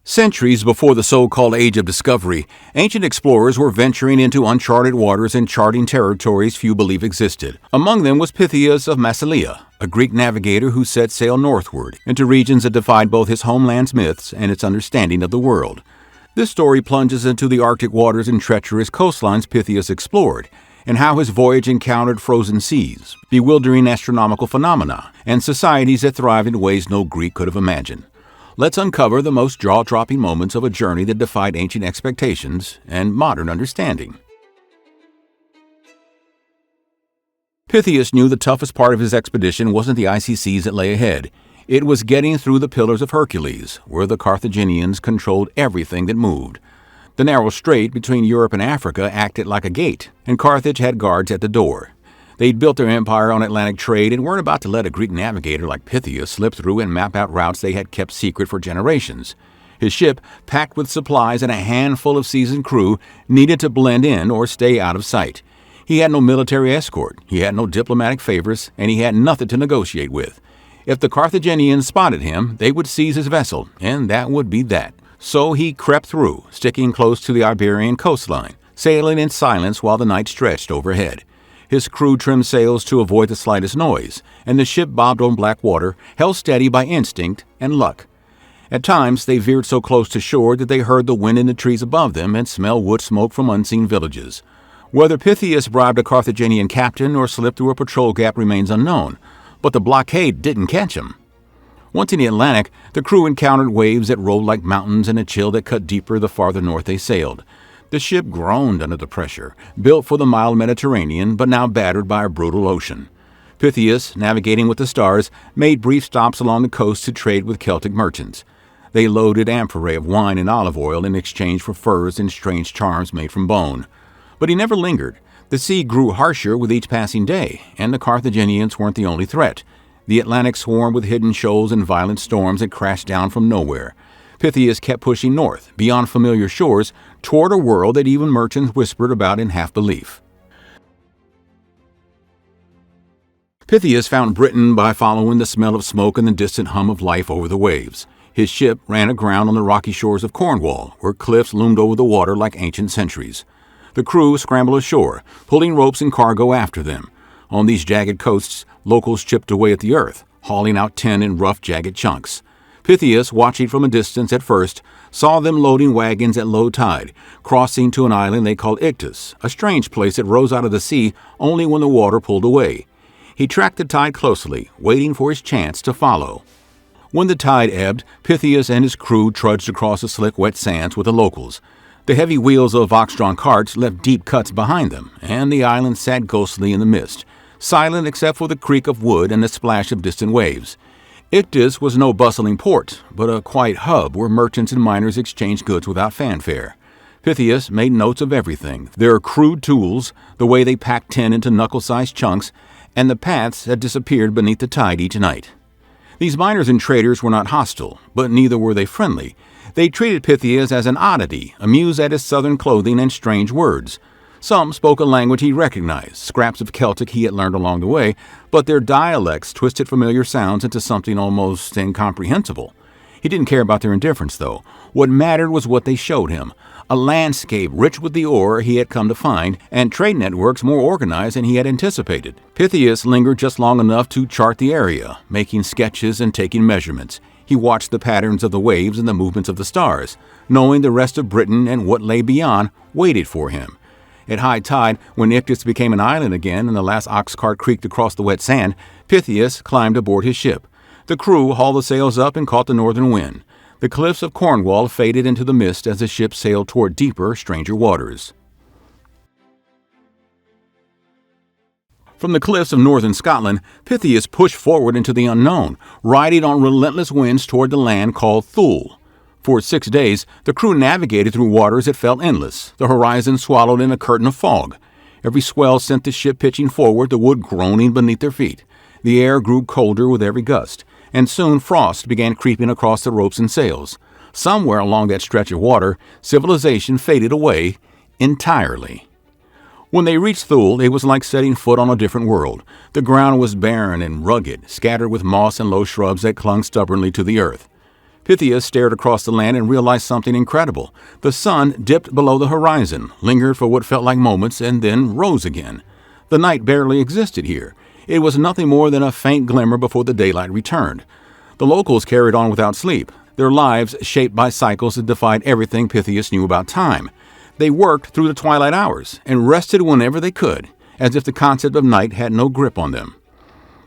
Centuries before the so-called Age of Discovery, ancient explorers were venturing into uncharted waters and charting territories few believed existed. Among them was Pythias of Massalia, a Greek navigator who set sail northward into regions that defied both his homeland's myths and its understanding of the world. This story plunges into the Arctic waters and treacherous coastlines Pythias explored, and how his voyage encountered frozen seas, bewildering astronomical phenomena, and societies that thrived in ways no Greek could have imagined. Let's uncover the most jaw-dropping moments of a journey that defied ancient expectations and modern understanding. Pythias knew the toughest part of his expedition wasn't the icy seas that lay ahead. It was getting through the Pillars of Hercules, where the Carthaginians controlled everything that moved. The narrow strait between Europe and Africa acted like a gate, and Carthage had guards at the door. They'd built their empire on Atlantic trade and weren't about to let a Greek navigator like Pythias slip through and map out routes they had kept secret for generations. His ship, packed with supplies and a handful of seasoned crew, needed to blend in or stay out of sight. He had no military escort, he had no diplomatic favors, and he had nothing to negotiate with. If the Carthaginians spotted him, they would seize his vessel, and that would be that. So he crept through, sticking close to the Iberian coastline, sailing in silence while the night stretched overhead. His crew trimmed sails to avoid the slightest noise, and the ship bobbed on black water, held steady by instinct and luck. At times, they veered so close to shore that they heard the wind in the trees above them and smelled wood smoke from unseen villages. Whether Pythias bribed a Carthaginian captain or slipped through a patrol gap remains unknown, but the blockade didn't catch him. Once in the Atlantic, the crew encountered waves that rolled like mountains and a chill that cut deeper the farther north they sailed. The ship groaned under the pressure, built for the mild Mediterranean, but now battered by a brutal ocean. Pythias, navigating with the stars, made brief stops along the coast to trade with Celtic merchants. They loaded amphorae of wine and olive oil in exchange for furs and strange charms made from bone. But he never lingered. The sea grew harsher with each passing day, and the Carthaginians weren't the only threat. The Atlantic swarmed with hidden shoals and violent storms that crashed down from nowhere. Pythias kept pushing north, beyond familiar shores, toward a world that even merchants whispered about in half-belief. Pythias found Britain by following the smell of smoke and the distant hum of life over the waves. His ship ran aground on the rocky shores of Cornwall, where cliffs loomed over the water like ancient sentries. The crew scrambled ashore, pulling ropes and cargo after them. On these jagged coasts, locals chipped away at the earth, hauling out tin in rough, jagged chunks. Pythias, watching from a distance at first, saw them loading wagons at low tide, crossing to an island they called Ichthus, a strange place that rose out of the sea only when the water pulled away. He tracked the tide closely, waiting for his chance to follow. When the tide ebbed, Pythias and his crew trudged across the slick, wet sands with the locals. The heavy wheels of ox-drawn carts left deep cuts behind them, and the island sat ghostly in the mist, silent except for the creak of wood and the splash of distant waves. Ichthus was no bustling port, but a quiet hub where merchants and miners exchanged goods without fanfare. Pythias made notes of everything: their crude tools, the way they packed tin into knuckle-sized chunks, and the paths that disappeared beneath the tide each night. These miners and traders were not hostile, but neither were they friendly. They treated Pythias as an oddity, amused at his southern clothing and strange words. Some spoke a language he recognized, scraps of Celtic he had learned along the way, but their dialects twisted familiar sounds into something almost incomprehensible. He didn't care about their indifference, though. What mattered was what they showed him: a landscape rich with the ore he had come to find, and trade networks more organized than he had anticipated. Pythias lingered just long enough to chart the area, making sketches and taking measurements. He watched the patterns of the waves and the movements of the stars, knowing the rest of Britain and what lay beyond waited for him. At high tide, when Ichthus became an island again and the last ox cart creaked across the wet sand, Pythias climbed aboard his ship. The crew hauled the sails up and caught the northern wind. The cliffs of Cornwall faded into the mist as the ship sailed toward deeper, stranger waters. From the cliffs of northern Scotland, Pythias pushed forward into the unknown, riding on relentless winds toward the land called Thule. For 6 days, the crew navigated through waters that felt endless, the horizon swallowed in a curtain of fog. Every swell sent the ship pitching forward, the wood groaning beneath their feet. The air grew colder with every gust, and soon frost began creeping across the ropes and sails. Somewhere along that stretch of water, civilization faded away entirely. When they reached Thule, it was like setting foot on a different world. The ground was barren and rugged, scattered with moss and low shrubs that clung stubbornly to the earth. Pythias stared across the land and realized something incredible. The sun dipped below the horizon, lingered for what felt like moments, and then rose again. The night barely existed here. It was nothing more than a faint glimmer before the daylight returned. The locals carried on without sleep, their lives shaped by cycles that defied everything Pythias knew about time. They worked through the twilight hours and rested whenever they could, as if the concept of night had no grip on them.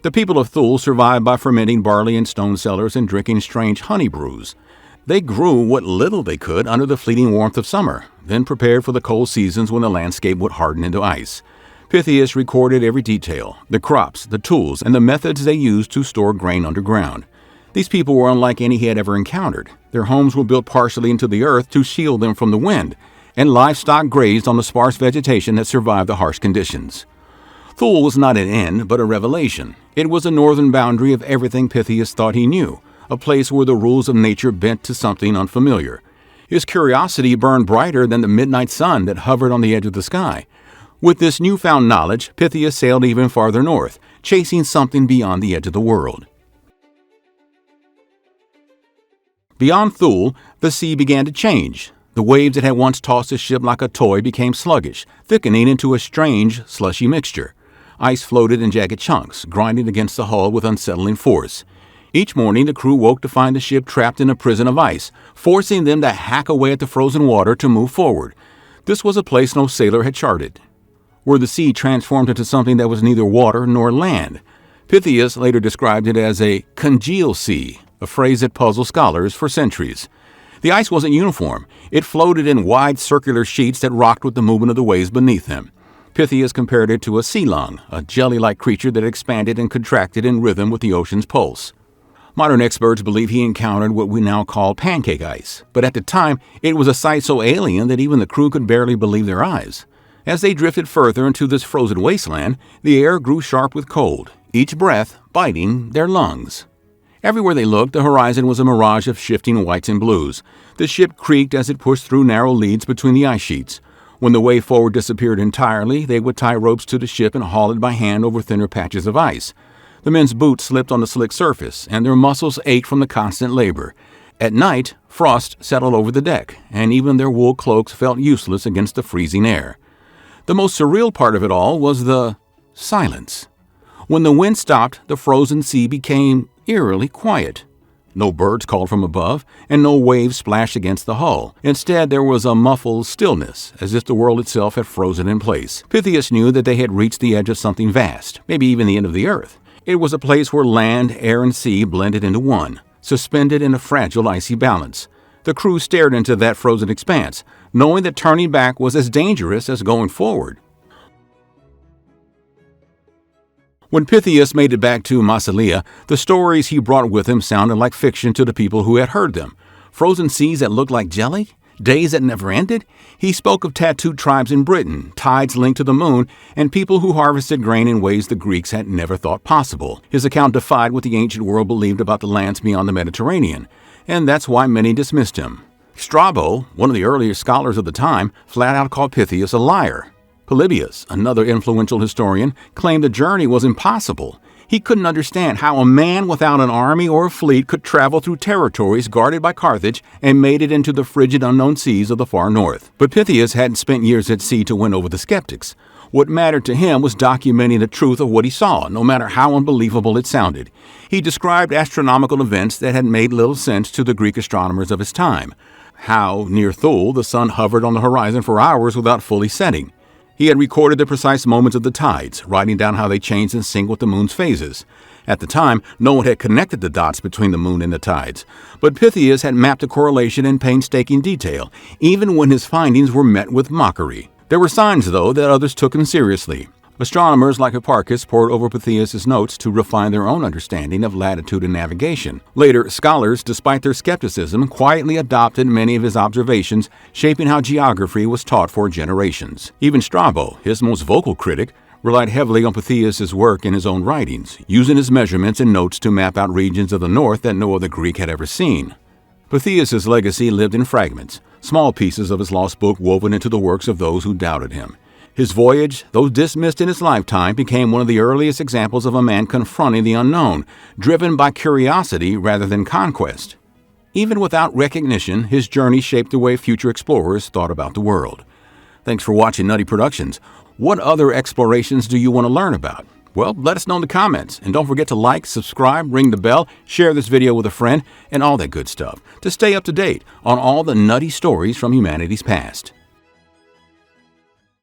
The people of Thule survived by fermenting barley in stone cellars and drinking strange honey brews. They grew what little they could under the fleeting warmth of summer, then prepared for the cold seasons when the landscape would harden into ice. Pythias recorded every detail, the crops, the tools, and the methods they used to store grain underground. These people were unlike any he had ever encountered. Their homes were built partially into the earth to shield them from the wind, and livestock grazed on the sparse vegetation that survived the harsh conditions. Thule was not an end, but a revelation. It was the northern boundary of everything Pythias thought he knew, a place where the rules of nature bent to something unfamiliar. His curiosity burned brighter than the midnight sun that hovered on the edge of the sky. With this newfound knowledge, Pythias sailed even farther north, chasing something beyond the edge of the world. Beyond Thule, the sea began to change. The waves that had once tossed the ship like a toy became sluggish, thickening into a strange, slushy mixture. Ice floated in jagged chunks, grinding against the hull with unsettling force. Each morning, the crew woke to find the ship trapped in a prison of ice, forcing them to hack away at the frozen water to move forward. This was a place no sailor had charted, where the sea transformed into something that was neither water nor land. Pythias later described it as a congeal sea, a phrase that puzzled scholars for centuries. The ice wasn't uniform. It floated in wide circular sheets that rocked with the movement of the waves beneath them. Pythias compared it to a sea lung, a jelly-like creature that expanded and contracted in rhythm with the ocean's pulse. Modern experts believe he encountered what we now call pancake ice, but at the time, it was a sight so alien that even the crew could barely believe their eyes. As they drifted further into this frozen wasteland, the air grew sharp with cold, each breath biting their lungs. Everywhere they looked, the horizon was a mirage of shifting whites and blues. The ship creaked as it pushed through narrow leads between the ice sheets. When the way forward disappeared entirely, they would tie ropes to the ship and haul it by hand over thinner patches of ice. The men's boots slipped on the slick surface, and their muscles ached from the constant labor. At night, frost settled over the deck, and even their wool cloaks felt useless against the freezing air. The most surreal part of it all was the silence. When the wind stopped, the frozen sea became eerily quiet. No birds called from above, and no waves splashed against the hull. Instead, there was a muffled stillness, as if the world itself had frozen in place. Pythias knew that they had reached the edge of something vast, maybe even the end of the earth. It was a place where land, air, and sea blended into one, suspended in a fragile, icy balance. The crew stared into that frozen expanse, knowing that turning back was as dangerous as going forward. When Pythias made it back to Massalia, the stories he brought with him sounded like fiction to the people who had heard them. Frozen seas that looked like jelly? Days that never ended? He spoke of tattooed tribes in Britain, tides linked to the moon, and people who harvested grain in ways the Greeks had never thought possible. His account defied what the ancient world believed about the lands beyond the Mediterranean, and that's why many dismissed him. Strabo, one of the earliest scholars of the time, flat out called Pythias a liar. Polybius, another influential historian, claimed the journey was impossible. He couldn't understand how a man without an army or a fleet could travel through territories guarded by Carthage and made it into the frigid unknown seas of the far north. But Pythias hadn't spent years at sea to win over the skeptics. What mattered to him was documenting the truth of what he saw, no matter how unbelievable it sounded. He described astronomical events that had made little sense to the Greek astronomers of his time. How, near Thule, the sun hovered on the horizon for hours without fully setting. He had recorded the precise moments of the tides, writing down how they changed in sync with the moon's phases. At the time, no one had connected the dots between the moon and the tides, but Pythias had mapped the correlation in painstaking detail, even when his findings were met with mockery. There were signs, though, that others took him seriously. Astronomers like Hipparchus pored over Pythias' notes to refine their own understanding of latitude and navigation. Later, scholars, despite their skepticism, quietly adopted many of his observations, shaping how geography was taught for generations. Even Strabo, his most vocal critic, relied heavily on Pythias' work in his own writings, using his measurements and notes to map out regions of the north that no other Greek had ever seen. Pythias' legacy lived in fragments, small pieces of his lost book woven into the works of those who doubted him. His voyage, though dismissed in his lifetime, became one of the earliest examples of a man confronting the unknown, driven by curiosity rather than conquest. Even without recognition, his journey shaped the way future explorers thought about the world. Thanks for watching Nutty Productions. What other explorations do you want to learn about? Well, let us know in the comments. And don't forget to like, subscribe, ring the bell, share this video with a friend, and all that good stuff to stay up to date on all the nutty stories from humanity's past.